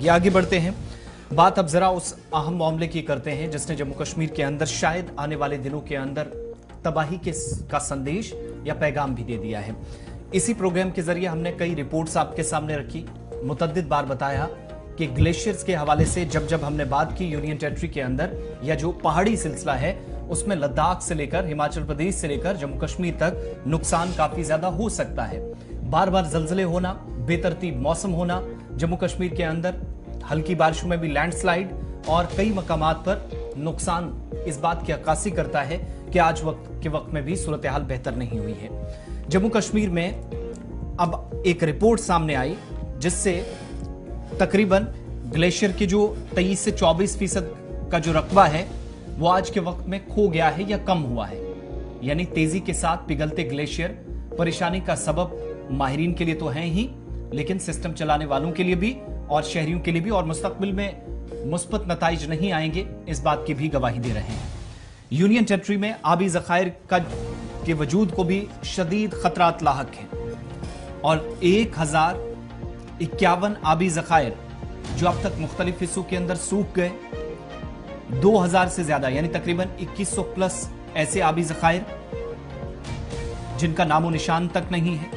आइए आगे बढ़ते हैं। बात अब जरा उस अहम मामले की करते हैं जिसने जम्मू कश्मीर के अंदर शायद आने वाले दिनों के अंदर तबाही का संदेश या पैगाम भी दे दिया है। इसी प्रोग्राम के जरिए हमने कई रिपोर्ट्स आपके सामने रखी, मुतअद्दिद बार बताया कि ग्लेशियर्स के हवाले से जब जब हमने बात की यूनियन टेरिटरी के अंदर या जो पहाड़ी सिलसिला है उसमें लद्दाख से लेकर हिमाचल प्रदेश से लेकर जम्मू कश्मीर तक नुकसान काफी ज्यादा हो सकता है। बार बार जलजले होना, बेतरतीब मौसम होना, जम्मू कश्मीर के अंदर हल्की बारिशों में भी लैंडस्लाइड और कई मकामात पर नुकसान इस बात की अक्कासी करता है कि आज वक्त में भी सूरत हाल बेहतर नहीं हुई है। जम्मू कश्मीर में अब एक रिपोर्ट सामने आई जिससे तकरीबन ग्लेशियर की जो 23 से 24% का जो रकबा है वो आज के वक्त में खो गया है या कम हुआ है। यानी तेजी के साथ पिघलते ग्लेशियर परेशानी का सबब माहिरीन के लिए तो हैं ही, लेकिन सिस्टम चलाने वालों के लिए भी और शहरियों के लिए भी, और मुस्तकबिल में मुस्बत नताइज नहीं आएंगे इस बात की भी गवाही दे रहे हैं। यूनियन टेरिटरी में आबी ज़खायर के वजूद को भी शदीद खतरात लाहक हैं और 1051 आबी ज़खायर जो अब तक मुख्तलिफ हिस्सों के अंदर सूख गए, 2000 से ज्यादा यानी तकरीबन 2100 प्लस ऐसे आबी ज़खायर जिनका नामो निशान तक नहीं है।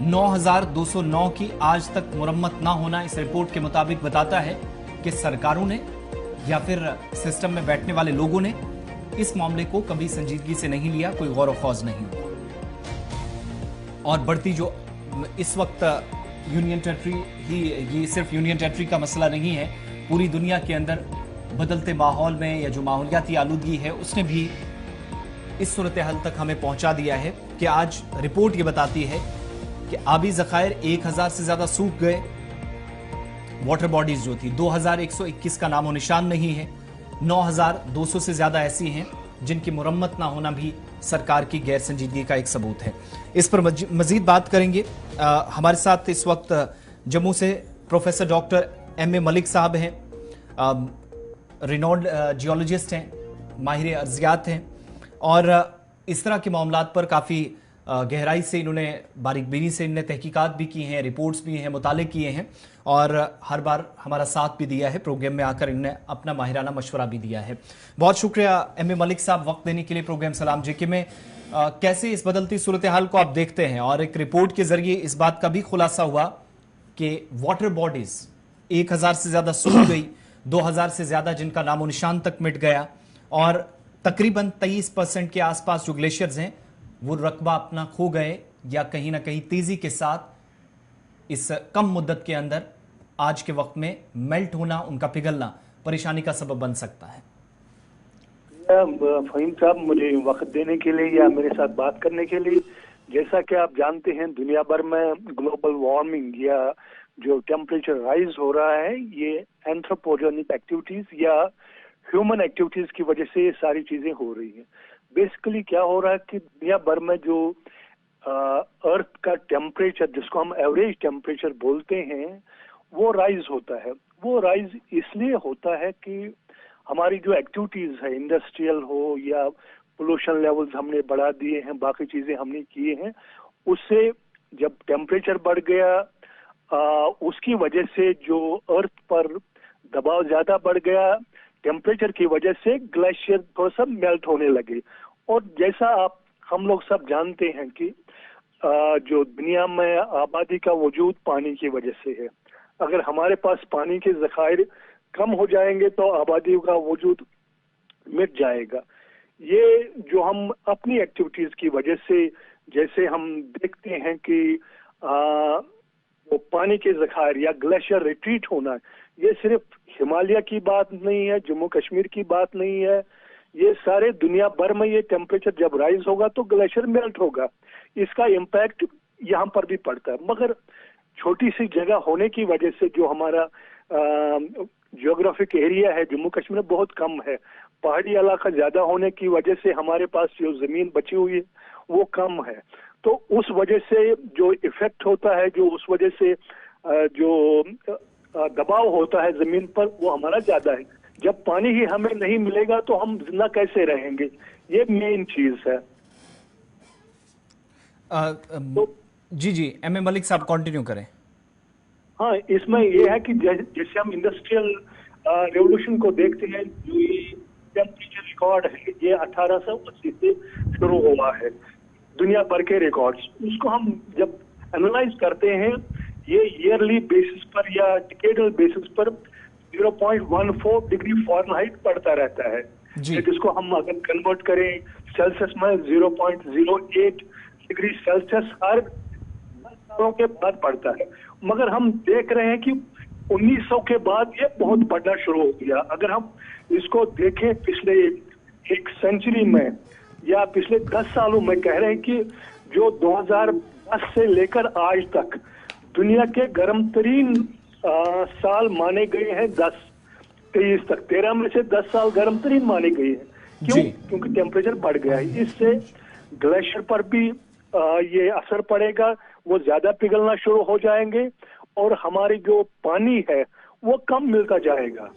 9209 की आज तक मुरम्मत ना होना इस रिपोर्ट के मुताबिक बताता है कि सरकारों ने या फिर सिस्टम में बैठने वाले लोगों ने इस मामले को कभी संजीदगी से नहीं लिया, कोई गौर खौज नहीं हुआ। और बढ़ती जो इस वक्त यूनियन टेरिटरी ही, ये सिर्फ यूनियन टेरिटरी का मसला नहीं है, पूरी दुनिया के अंदर बदलते माहौल में या जो माहौलियाती आलूदगी है उसने भी इस सूरत हाल तक हमें पहुंचा दिया है कि आज रिपोर्ट ये बताती है कि आबी ज़खायर 1000 से ज्यादा सूख गए। वाटर बॉडीज जो थी 2121 का नामो निशान नहीं है। 9200 से ज्यादा ऐसी हैं जिनकी मुरम्मत ना होना भी सरकार की गैर संजीदगी का एक सबूत है। इस पर मजीद बात करेंगे। हमारे साथ इस वक्त जम्मू से प्रोफेसर डॉक्टर M.A. मलिक साहब हैं, रिनोल्ड जियोलॉजिस्ट हैं, माहिर अर्जियात हैं और इस तरह के मामलात पर काफ़ी गहराई से इन्होंने, बारीकबीनी से इन्होंने तहकीकात भी की हैं, रिपोर्ट्स भी हैं, मुताले किए हैं और हर बार हमारा साथ भी दिया है। प्रोग्राम में आकर इन्होंने अपना माहिराना मशवरा भी दिया है। बहुत शुक्रिया M.A. मलिक साहब वक्त देने के लिए। प्रोग्राम सलाम जेके में कैसे इस बदलती सूरत हाल को आप देखते हैं? और एक रिपोर्ट के जरिए इस बात का भी खुलासा हुआ कि वाटर बॉडीज 1000 से ज्यादा सूख गई, 2000 से ज्यादा जिनका नामो निशान तक मिट गया और तकरीबन 23% के आसपास जो ग्लेशियर्स हैं वो रकबा अपना खो गए या कहीं ना कहीं तेजी के साथ इस कम मुद्दत के अंदर आज के वक्त में मेल्ट होना, उनका पिघलना परेशानी का सबब बन सकता है। फहीम साहब, मुझे वक्त देने के लिए या मेरे साथ बात करने के लिए। जैसा कि आप जानते हैं दुनिया भर में ग्लोबल वार्मिंग या जो टेम्परेचर राइज हो रहा है ये एंथ्रोपोजेनिक एक्टिविटीज या ह्यूमन एक्टिविटीज की वजह से ये सारी चीजें हो रही हैं। बेसिकली क्या हो रहा है कि दुनिया भर में जो अर्थ का टेम्परेचर, जिसको हम एवरेज टेम्परेचर बोलते हैं, वो राइज होता है। वो राइज इसलिए होता है कि हमारी जो एक्टिविटीज है, इंडस्ट्रियल हो या पोल्यूशन लेवल्स हमने बढ़ा दिए हैं, बाकी चीजें हमने किए हैं, उससे जब टेम्परेचर बढ़ गया उसकी वजह से जो अर्थ पर दबाव ज्यादा बढ़ गया, टेम्परेचर की वजह से ग्लेशियर थोड़ा सा मेल्ट होने लगे। और जैसा हम लोग सब जानते हैं कि जो दुनिया में आबादी का वजूद पानी की वजह से है। अगर हमारे पास पानी के ज़खायर कम हो जाएंगे तो आबादी का वजूद मिट जाएगा। ये जो हम अपनी एक्टिविटीज की वजह से, जैसे हम देखते हैं कि वो पानी के ज़खायर या ग्लेशियर रिट्रीट होना, ये सिर्फ हिमालय की बात नहीं है, जम्मू कश्मीर की बात नहीं है, ये सारे दुनिया भर में ये टेम्परेचर जब राइज होगा तो ग्लेशियर मेल्ट होगा। इसका इम्पैक्ट यहाँ पर भी पड़ता है। मगर छोटी सी जगह होने की वजह से जो हमारा जियोग्राफिक एरिया है जम्मू कश्मीर में बहुत कम है, पहाड़ी इलाका ज्यादा होने की वजह से हमारे पास जो जमीन बची हुई है वो कम है। तो उस वजह से जो इफेक्ट होता है, जो उस वजह से जो दबाव होता है जमीन पर, वो हमारा ज्यादा है। जब पानी ही हमें नहीं मिलेगा तो हम जिंदा कैसे रहेंगे? ये मेन चीज है। जी M.A. मलिक साहब कंटिन्यू करें। हाँ, इसमें ये है कि जैसे हम इंडस्ट्रियल रेवोल्यूशन को देखते हैं, जो ये टेम्परेचर रिकॉर्ड है ये 1880 से शुरू हुआ है, दुनिया भर के रिकॉर्ड्स, उसको हम जब एनालाइज करते हैं ये ईयरली बेसिस पर या डिकेडल बेसिस पर 0.14 डिग्री फ़ारेनहाइट बढ़ता रहता है, जिसको हम अगर कन्वर्ट करें सेल्सियस में 0.08 डिग्री सेल्सियस हर 10 सालों के बाद बढ़ता है। मगर हम देख रहे हैं कि 1900 के बाद ये बहुत बढ़ना शुरू हो गया। अगर हम इसको देखें पिछले एक सेंचुरी में या पिछले 10 सालों में, कह रहे हैं कि जो 2010 से लेकर आज तक दुनिया के गर्म तरीन साल माने गए हैं 10-23 तक, 13 में से 10 साल गर्म तरीन माने गए हैं। क्यों? क्योंकि टेम्परेचर बढ़ गया है। इससे ग्लेशियर पर भी ये असर पड़ेगा, वो ज्यादा पिघलना शुरू हो जाएंगे और हमारी जो पानी है वो कम मिलता जाएगा।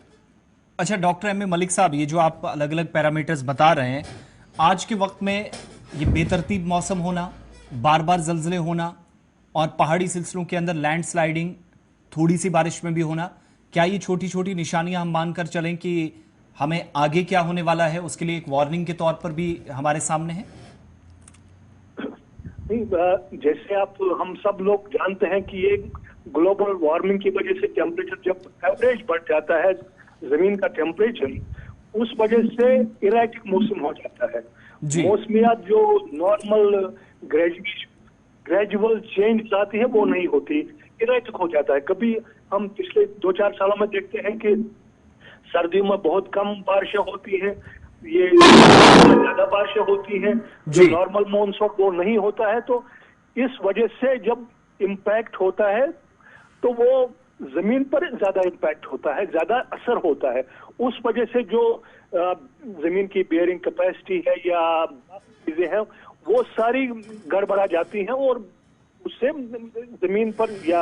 अच्छा डॉक्टर एम ए मलिक साहब, ये जो आप अलग अलग पैरामीटर्स बता रहे हैं, आज के वक्त में ये बेतरतीब मौसम होना, बार बार जल्जले होना और पहाड़ी सिलसिलों के अंदर लैंडस्लाइडिंग, थोड़ी सी बारिश में भी होना, क्या ये छोटी छोटी निशानियां हम मानकर चलें कि हमें आगे क्या होने वाला है उसके लिए एक वार्निंग के तौर पर भी हमारे सामने है? नहीं, जैसे हम सब लोग जानते हैं कि ये ग्लोबल वार्मिंग की वजह से टेम्परेचर जब एवरेज बढ़ जाता है जमीन का टेम्परेचर, उस वजह से इरेटिक मौसम हो जाता है। मौसमियात जो नॉर्मल ग्रेजुअल चेंज आती है वो नहीं होती, इरेटिक हो जाता है। कभी हम पिछले 2-4 सालों में देखते हैं कि सर्दियों में बहुत कम बारिशें होती हैं, ये ज्यादा बारिशें होती हैं, जो नॉर्मल मॉनसून वो नहीं होता है। तो इस वजह से जब इम्पैक्ट होता है तो वो जमीन पर ज्यादा इम्पैक्ट होता है, ज्यादा असर होता है। उस वजह से जो जमीन की बेयरिंग कैपेसिटी है या चीजें हैं वो सारी गड़बड़ा जाती हैं और उससे जमीन पर या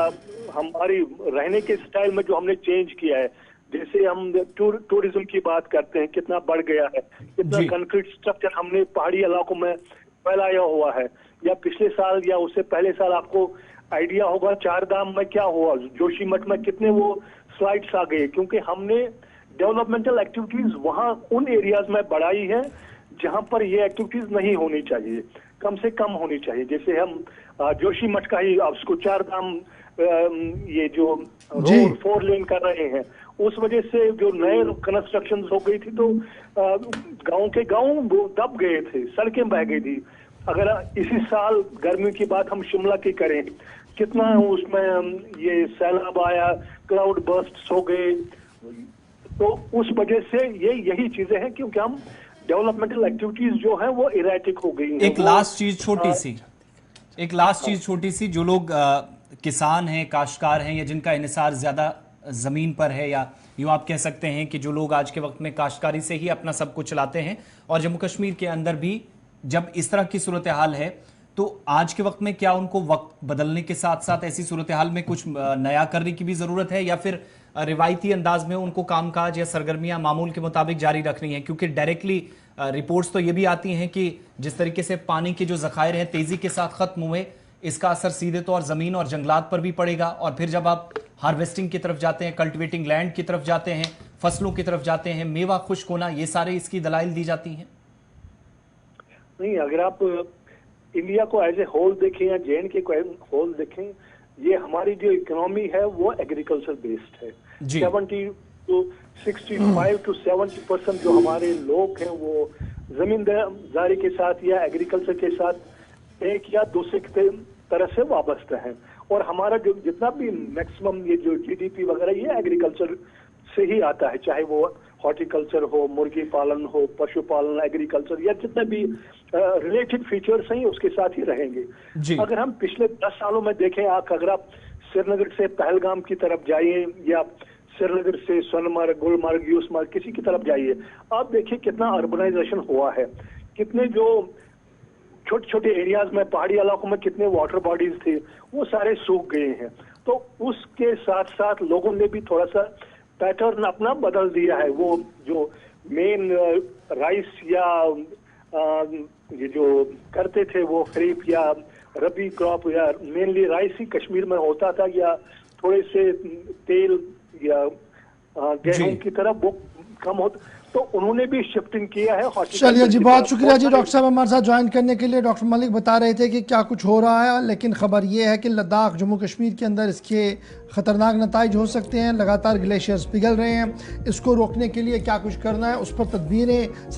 हमारी रहने के स्टाइल में जो हमने चेंज किया है, जैसे हम टूरिज्म की बात करते हैं, कितना बढ़ गया है, कितना कंक्रीट स्ट्रक्चर हमने पहाड़ी इलाकों में फैलाया हुआ है। या पिछले साल या उससे पहले साल आपको आइडिया होगा चारधाम में क्या हुआ, जोशीमठ में कितने वो स्लाइड्स आ गए, क्योंकि हमने डेवलपमेंटल एक्टिविटीज वहां उन एरियाज में बढ़ाई है जहां पर ये एक्टिविटीज नहीं होनी चाहिए, कम से कम होनी चाहिए। जैसे हम जोशीमठ का ही उसको चारधाम ये जो रोड 4 लेन कर रहे हैं, उस वजह से जो नए कंस्ट्रक्शन हो गई थी तो गांव के गांव वो दब गए थे, सड़कें बह गई थी। अगर इसी साल गर्मी की बात हम शिमला की करें, कितना उसमें ये सैलाब आया, क्लाउड बर्स्ट हो गए, तो उस वजह से यही चीजें हैं क्योंकि हम डेवलपमेंटल एक्टिविटीज जो है वो इरेटिक हो गई हैं। एक लास्ट चीज छोटी सी, जो लोग किसान हैं, काश्तकार हैं या जिनका इन्हिसार ज्यादा जमीन पर है, या यूं आप कह सकते हैं कि जो लोग आज के वक्त में काश्तकारी से ही अपना सब कुछ चलाते हैं, और जम्मू कश्मीर के अंदर भी जब इस तरह की सूरत हाल है, तो आज के वक्त में क्या उनको वक्त बदलने के साथ साथ ऐसी सूरत हाल में कुछ नया करने की भी जरूरत है, या फिर रिवायती अंदाज में उनको कामकाज या सरगर्मियां मामूल के मुताबिक जारी रखनी है? क्योंकि डायरेक्टली रिपोर्ट्स तो ये भी आती हैं कि जिस तरीके से पानी के जो जखायर हैं तेजी के साथ खत्म हुए, इसका असर सीधे तौर जमीन और जंगलात पर भी पड़ेगा, और फिर जब आप हार्वेस्टिंग की तरफ जाते हैं, कल्टिवेटिंग लैंड की तरफ जाते हैं, फसलों की तरफ जाते हैं, मेवा खुश्क होना, ये सारे इसकी दलाइल दी जाती हैं। नहीं, अगर आप इंडिया को एज ए होल देखें या जे.एंड.के को होल देखें, ये हमारी जो इकोनॉमी है वो एग्रीकल्चर बेस्ड है। 65 to 70% जो हमारे लोग हैं वो जमींदारी के साथ या एग्रीकल्चर के साथ एक या दूसरे तरह से वाबस्ता है, और हमारा जो जितना भी मैक्सिमम ये जो जीडीपी वगैरह ये एग्रीकल्चर से ही आता है, चाहे वो हॉर्टिकल्चर हो, मुर्गी पालन हो, पशुपालन, एग्रीकल्चर या जितने भी रिलेटेड फीचर्स हैं उसके साथ ही रहेंगे। अगर हम पिछले 10 सालों में देखें, अगर आप श्रीनगर से पहलगाम की तरफ जाइए या श्रीनगर से सोनमर्ग, गुलमर्ग, यूसमर्ग किसी की तरफ जाइए, आप देखिए कितना अर्बनाइजेशन हुआ है, कितने जो छोटे छोटे एरियाज में पहाड़ी इलाकों में कितने वाटर बॉडीज थे वो सारे सूख गए हैं। तो उसके साथ साथ लोगों ने भी थोड़ा सा पैटर्न अपना बदल दिया है। वो जो मेन राइस या ये जो करते थे वो खरीफ या रबी क्रॉप या मेनली राइस ही कश्मीर में होता था, या थोड़े से तेल या गेहूं जी। की तरफ वो कम होता, तो उन्होंने भी शिफ्टिंग किया है हॉर्टिकल्चर चलिए जी, की बहुत तरफ। शुक्रिया जी डॉक्टर साहब हमारे साथ ज्वाइन करने के लिए। डॉक्टर मलिक बता रहे थे कि क्या कुछ हो रहा है, लेकिन खबर ये है कि लद्दाख जम्मू कश्मीर के अंदर इसके ख़तरनाक नताइज हो सकते हैं। लगातार ग्लेशियर्स पिघल रहे हैं, इसको रोकने के लिए क्या कुछ करना है उस पर तदबीरें